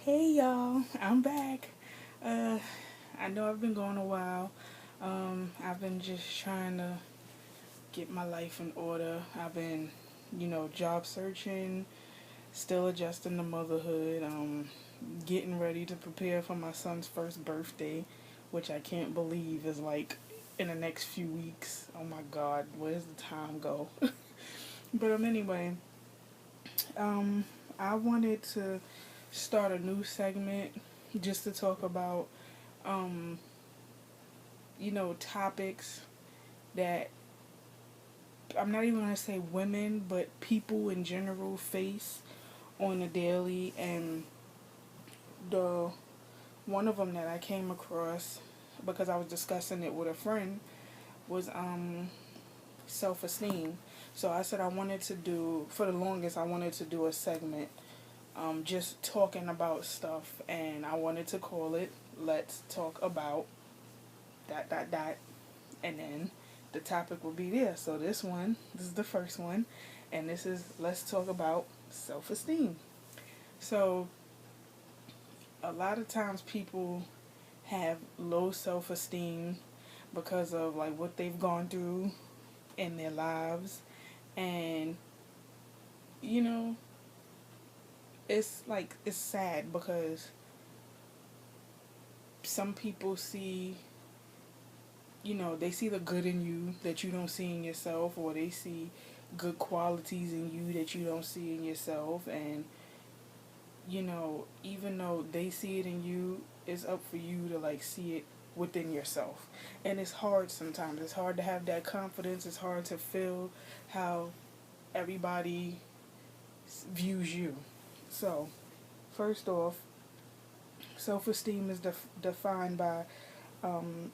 Hey y'all, I'm back. Uh, I know I've been gone a while. I've been just trying to get my life in order. I've been, job searching, still adjusting to motherhood. Getting ready to prepare for my son's first birthday, which I can't believe is like in the next few weeks. Oh my God, where's the time go? But anyway, um, I wanted to start a new segment just to talk about um, topics that I'm not even going to say women, but people in general face on a daily. And the one of them that I came across because I was discussing it with a friend was self-esteem. So I said I wanted to do, for the longest, I wanted to do a segment just talking about stuff, and I wanted to call it "Let's Talk About dot dot dot," and then the topic will be there. So this is the first one, and this is let's talk about self-esteem. So a lot of times people have low self-esteem because of like what they've gone through in their lives, and you know it's sad because some people see, they see the good in you that you don't see in yourself, or they see good qualities in you that you don't see in yourself. And, even though they see it in you, it's up for you to like see it within yourself. And it's hard sometimes. It's hard to have that confidence. It's hard to feel how everybody views you. So, first off, self esteem is defined by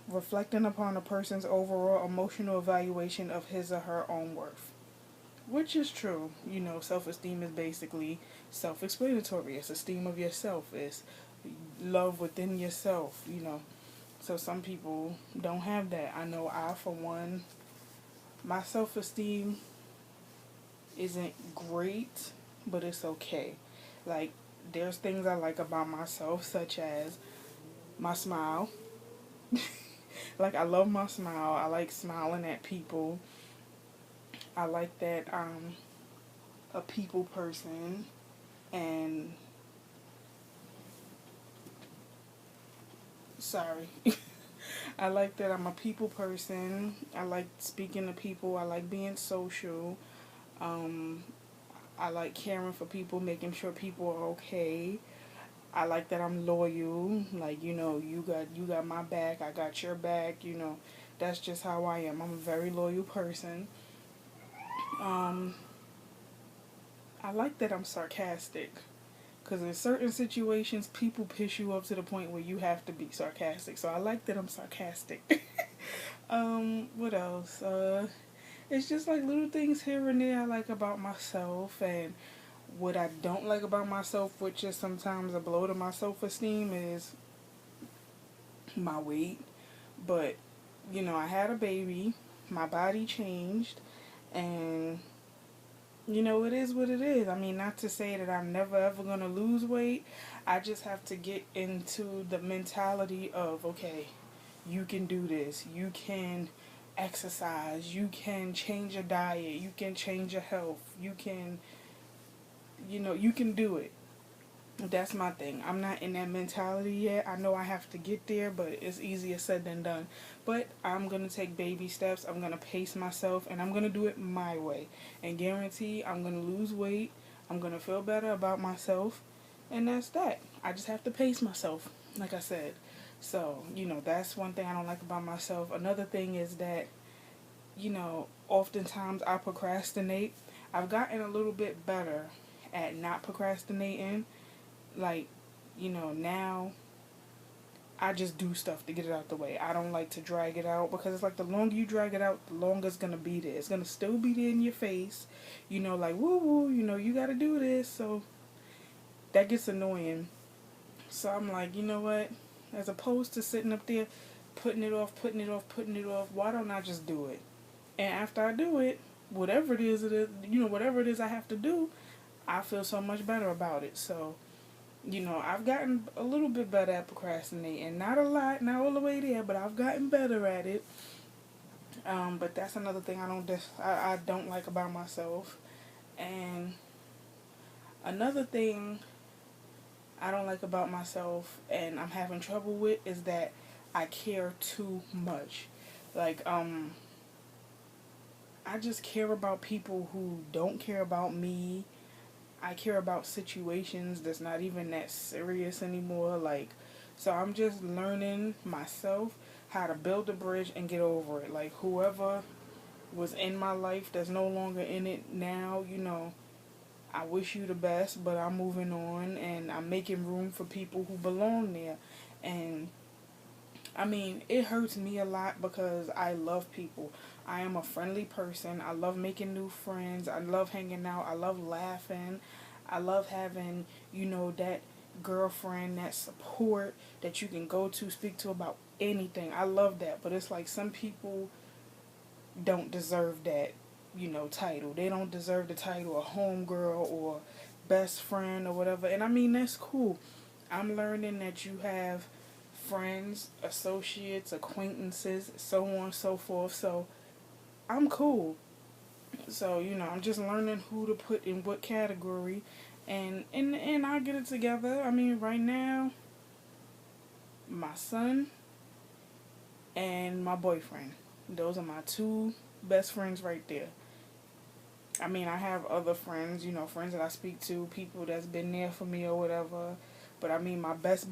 reflecting upon a person's overall emotional evaluation of his or her own worth. Which is true. Self esteem is basically self explanatory. It's esteem of yourself, it's love within yourself. So some people don't have that. I know I, for one, my self esteem isn't great, but it's okay. Like, there's things I like about myself, such as my smile. Like, I love my smile. I like smiling at people. I like that I'm a people person, and sorry. I like that I'm a people person. I like speaking to people. I like being social. Um, I like caring for people, making sure people are okay. I like that I'm loyal. Like, you got my back, I got your back. That's just how I am. I'm a very loyal person. Um, I like that I'm sarcastic. Because in certain situations, people piss you up to the point where you have to be sarcastic. So I like that I'm sarcastic. What else? It's just like little things here and there I like about myself. And what I don't like about myself, which is sometimes a blow to my self esteem, is my weight. But, I had a baby, my body changed, and it is what it is. I mean, not to say that I'm never ever going to lose weight. I just have to get into the mentality of, okay, you can do this. You can exercise. You can change your diet. You can change your health. You can do it. That's my thing. I'm not in that mentality yet. I know I have to get there, but it's easier said than done. But I'm going to take baby steps. I'm going to pace myself, and I'm going to do it my way. And guarantee I'm going to lose weight. I'm going to feel better about myself. And that's that. I just have to pace myself, like I said. So, that's one thing I don't like about myself. Another thing is that, oftentimes I procrastinate. I've gotten a little bit better at not procrastinating, like, now I just do stuff to get it out the way. I don't like to drag it out because it's like the longer you drag it out, the longer it's gonna be there. It's gonna still be there in your face, like woo woo, you gotta do this. So that gets annoying. So I'm like, you know what? As opposed to sitting up there putting it off, putting it off, putting it off, why don't I just do it? And after I do it, whatever it is I have to do, I feel so much better about it. So I've gotten a little bit better at procrastinating. Not a lot, not all the way there, but I've gotten better at it. But that's another thing I don't like about myself. And another thing I don't like about myself and I'm having trouble with is that I care too much. Like, I just care about people who don't care about me. I care about situations that's not even that serious anymore. Like, so I'm just learning myself how to build a bridge and get over it. Like, whoever was in my life that's no longer in it now, I wish you the best, but I'm moving on and I'm making room for people who belong there. And I mean, it hurts me a lot because I love people. I am a friendly person. I love making new friends. I love hanging out. I love laughing. I love having, that girlfriend, that support that you can go to, speak to about anything. I love that. But it's like some people don't deserve that, title. They don't deserve the title of homegirl or best friend or whatever. And I mean, that's cool. I'm learning that you have friends, associates, acquaintances, so on and so forth. So I'm cool. So, I'm just learning who to put in what category and I'll get it together. I mean, right now, my son and my boyfriend. Those are my two best friends right there. I mean, I have other friends, friends that I speak to, people that's been there for me or whatever. But I mean, my best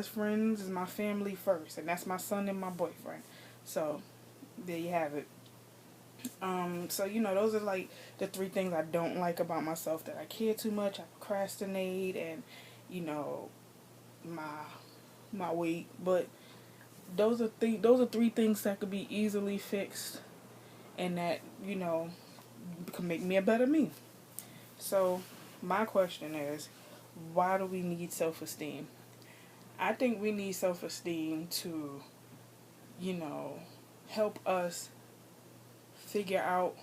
friends is my family first, and that's my son and my boyfriend. So, there you have it. So those are like the three things I don't like about myself: that I care too much, I procrastinate, and you know, my weight. But those are three things that could be easily fixed, and that can make me a better me. So, my question is, why do we need self-esteem? I think we need self-esteem to, you know, help us figure out,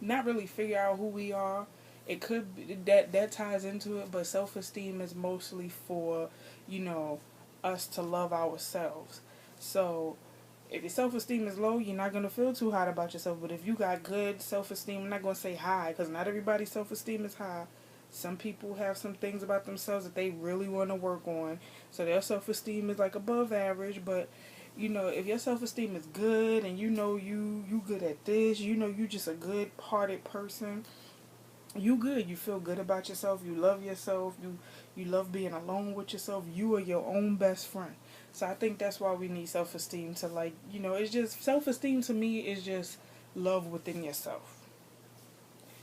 not really figure out who we are. It could be, that ties into it, but self-esteem is mostly for, you know, us to love ourselves. So, if your self-esteem is low, you're not going to feel too hot about yourself. But if you got good self-esteem, I'm not going to say high, because not everybody's self-esteem is high. Some people have some things about themselves that they really want to work on. So their self-esteem is like above average. But, if your self-esteem is good and you good at this, you just a good-hearted person, you good. You feel good about yourself. You love yourself. You love being alone with yourself. You are your own best friend. So I think that's why we need self esteem to, like, it's just self esteem to me is just love within yourself.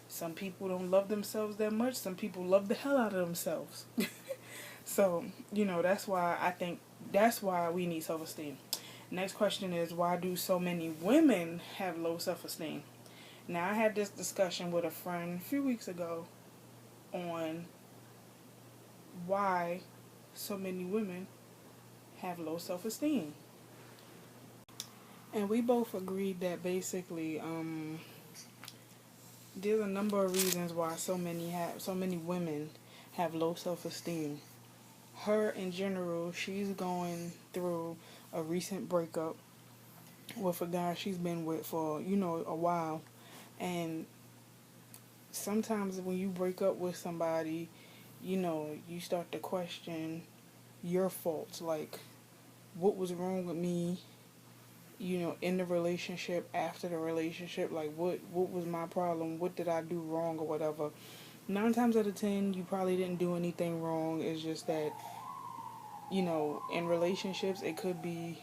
Some people don't love themselves that much. Some people love the hell out of themselves. So, that's why we need self esteem. Next question is, why do so many women have low self esteem? Now, I had this discussion with a friend a few weeks ago on why so many women have low self esteem. And we both agreed that basically, there's a number of reasons why so many women have low self esteem. Her in general, she's going through a recent breakup with a guy she's been with for, a while. And sometimes when you break up with somebody, you start to question your faults. Like, what was wrong with me, in the relationship, after the relationship? Like, what was my problem? What did I do wrong or whatever? 9 times out of 10, you probably didn't do anything wrong. It's just that, in relationships, it could be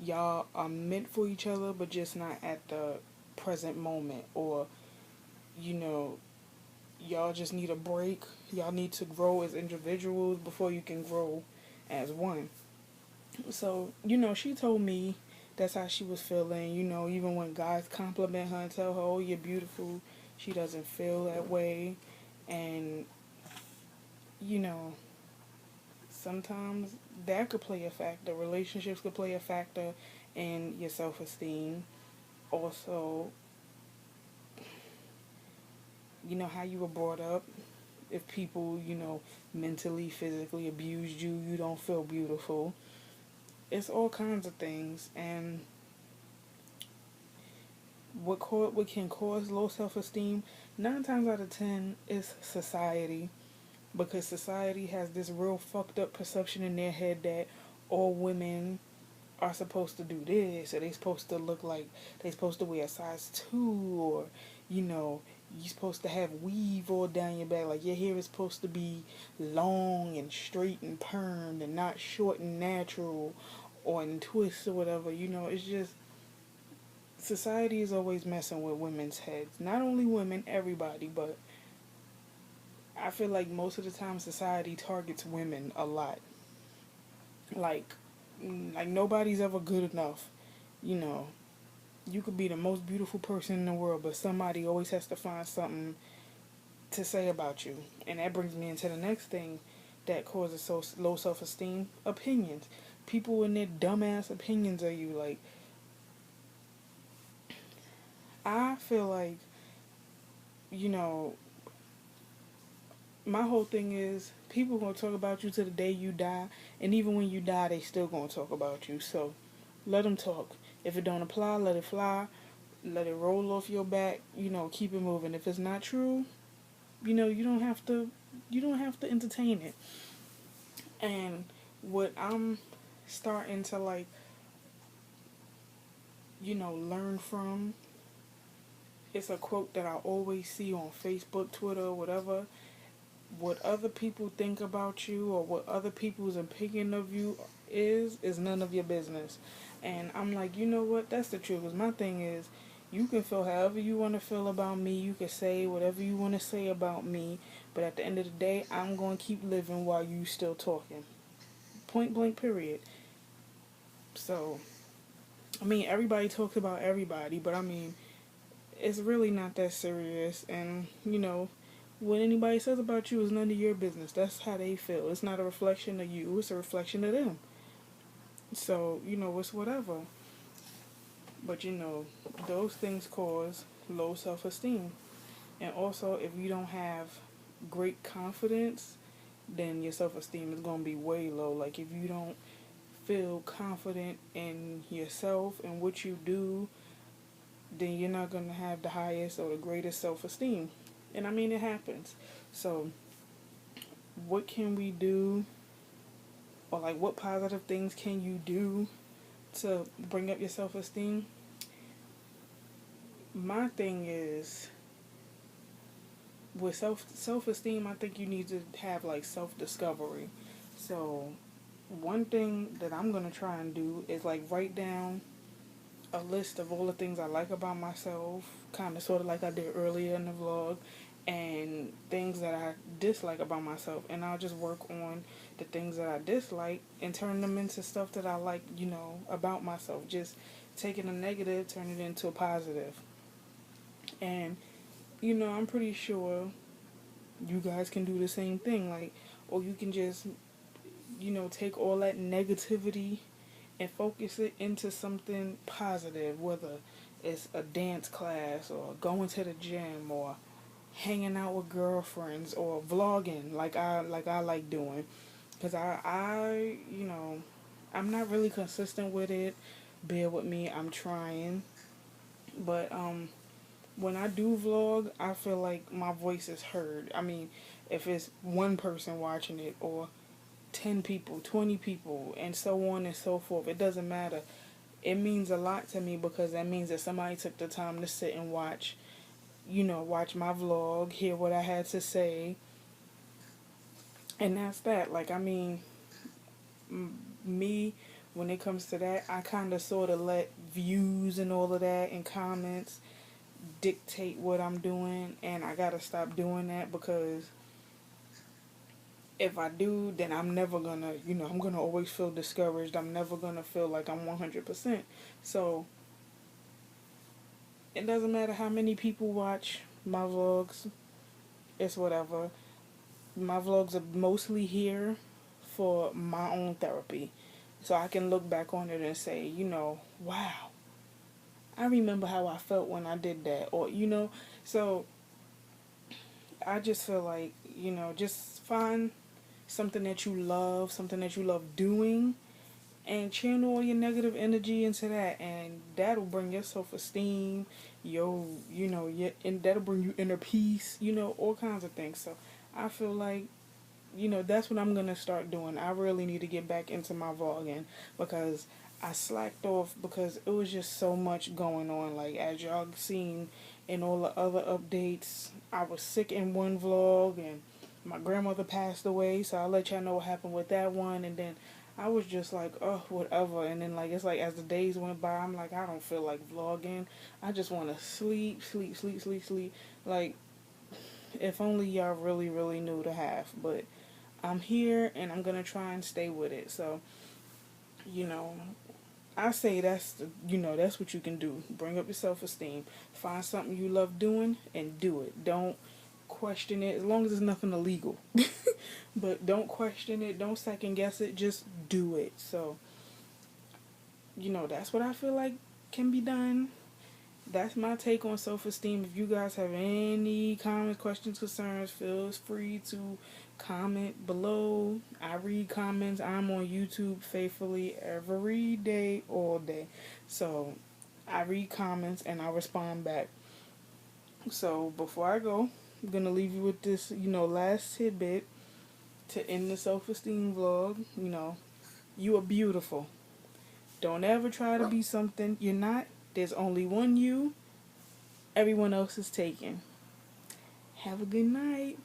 y'all are meant for each other, but just not at the present moment. Or, you know, y'all just need a break. Y'all need to grow as individuals before you can grow as one. So, she told me that's how she was feeling. Even when guys compliment her and tell her, oh, you're beautiful, she doesn't feel that way. And, you know, sometimes that could play a factor. Relationships could play a factor in your self esteem. Also, how you were brought up. if people, mentally, physically abused you, you don't feel beautiful. It's all kinds of things. And what can cause low self-esteem, 9 times out of 10, is society. Because society has this real fucked up perception in their head that all women are supposed to do this, or they supposed to look like they supposed to wear a size 2, or you know you're supposed to have weave all down your back, like your hair is supposed to be long and straight and permed and not short and natural or in twists or whatever. It's just society is always messing with women's heads, not only women, everybody. But I feel like most of the time society targets women a lot. like like nobody's ever good enough. you know you could be the most beautiful person in the world, but somebody always has to find something to say about you. And that brings me into the next thing that causes so low self-esteem: opinions. People and their dumbass opinions of you. Like, I feel like, you know my whole thing is, people gonna talk about you to the day you die, and even when you die, they still gonna talk about you. So let them talk. If it don't apply, let it fly. Let it roll off your back. Keep it moving. If it's not true, you don't have to entertain it. And what I'm starting to, like, learn from, it's a quote that I always see on Facebook, Twitter, whatever. What other people think about you, or what other people's opinion of you is none of your business. And I'm like, you know what? That's the truth. 'Cause my thing is, you can feel however you want to feel about me. You can say whatever you want to say about me. But at the end of the day, I'm going to keep living while you still talking. Point blank, period. So, I mean, everybody talks about everybody, but I mean, it's really not that serious. And, what anybody says about you is none of your business. That's how they feel. It's not a reflection of you, it's a reflection of them. So, it's whatever. But, those things cause low self esteem. And also, if you don't have great confidence, then your self esteem is going to be way low. Like, if you don't feel confident in yourself and what you do, then you're not going to have the highest or the greatest self esteem. And I mean, it happens. So, what can we do, or like what positive things can you do to bring up your self esteem? My thing is, with self esteem, I think you need to have like self discovery. So, one thing that I'm gonna try and do is like write down a list of all the things I like about myself, kind of sort of like I did earlier in the vlog, and things that I dislike about myself. And I'll just work on the things that I dislike and turn them into stuff that I like, about myself. Just taking a negative, turn it into a positive. And, I'm pretty sure you guys can do the same thing. Like, or you can just, take all that negativity and focus it into something positive, whether it's a dance class or going to the gym or hanging out with girlfriends or vlogging like I like doing. Because I'm not really consistent with it. Bear with me, I'm trying. But when I do vlog, I feel like my voice is heard. I mean, if it's one person watching it, or 10 people, 20 people, and so on and so forth, it doesn't matter. It means a lot to me, because that means that somebody took the time to sit and watch my vlog, hear what I had to say, and that's that. Like, I mean, me, when it comes to that, I kind of sort of let views and all of that and comments dictate what I'm doing, and I gotta stop doing that, because if I do, then I'm never gonna, I'm gonna always feel discouraged. I'm never gonna feel like I'm 100%. So, it doesn't matter how many people watch my vlogs, it's whatever. My vlogs are mostly here for my own therapy. So I can look back on it and say, wow, I remember how I felt when I did that. Or, so I just feel like, just find something that you love, something that you love doing, and channel all your negative energy into that, and that'll bring your self-esteem, and that'll bring you inner peace, all kinds of things. So I feel like, that's what I'm going to start doing. I really need to get back into my vlogging because I slacked off because it was just so much going on. Like, as y'all seen in all the other updates, I was sick in one vlog and my grandmother passed away, so I'll let y'all know what happened with that one. And then I was just like, oh, whatever. And then, like, it's like as the days went by, I'm like, I don't feel like vlogging. I just want to sleep, sleep, sleep, sleep, sleep. Like, if only y'all really, really knew the half. But I'm here and I'm going to try and stay with it. So, you know, I say that's what you can do. Bring up your self-esteem. Find something you love doing and do it. Don't question it, as long as it's nothing illegal. But don't question it. Don't second guess it. Just do it. So, that's what I feel like can be done. That's my take on self-esteem. If you guys have any comments, questions, concerns, feel free to comment below. I read comments. I'm on YouTube faithfully every day, all day. So I read comments and I respond back. So before I go, I'm going to leave you with this, last tidbit to end the self-esteem vlog. You are beautiful. Don't ever try to be something you're not. There's only one you. Everyone else is taken. Have a good night.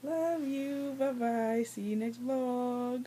Love you. Bye-bye. See you next vlog.